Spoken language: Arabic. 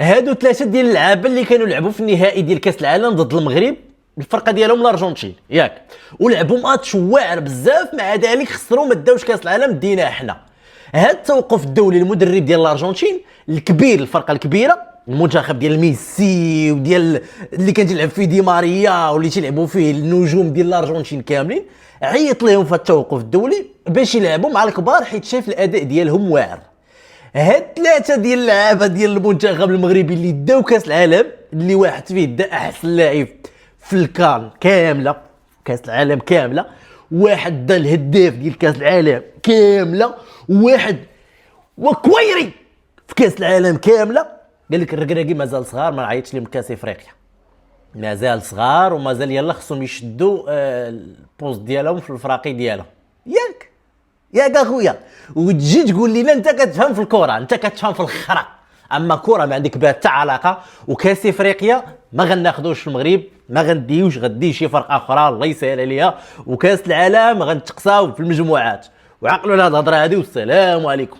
هادو ثلاثه ديال اللعابه اللي كانوا لعبوا في النهائي ديال كاس العالم ضد المغرب، الفرقه ديالهم الارجنتين ياك، ولعبوا ماتش واعر بزاف، مع ذلك خسروا ما داوش كاس العالم دينا حنا. هاد التوقف الدولي المدرب ديال الارجنتين الكبير، الفرقه الكبيره، المنتخب ديال ميسي وديال اللي كان تيلعب فيه دي ماريا واللي تيلعبوا فيه النجوم ديال الارجنتين كاملين، عيط لهم في التوقف الدولي باش يلعبوا مع الكبار حيت شاف الاداء ديالهم واعر. هاد ثلاثه ديال اللعابه ديال المنتخب المغربي اللي داو كاس العالم، اللي واحد فيه دا احسن لاعب في الكان كامله، كاس العالم كامله، واحد دا الهداف ديال كاس العالم كامله، واحد وكويري في كاس العالم كامله. قال لك الركراكي مازال صغار، ما عيطش لهم كاس افريقيا، مازال صغار ومازال يلا خصهم يشدوا البوست ديالهم في الفراقي ديالهم. ياك اخويا، وتجي تقول لنا انت كتفهم في الكره، انت كتفهم في الخرا، اما كره ما عندك بها حتى علاقه. وكاس افريقيا ما غناخذوش في المغرب، ما غنديوش، غدي شي فرقه اخرى الله يسهل عليها. وكاس العالم غنتقصاو في المجموعات. وعقلوا على الهضره هذه، والسلام عليكم.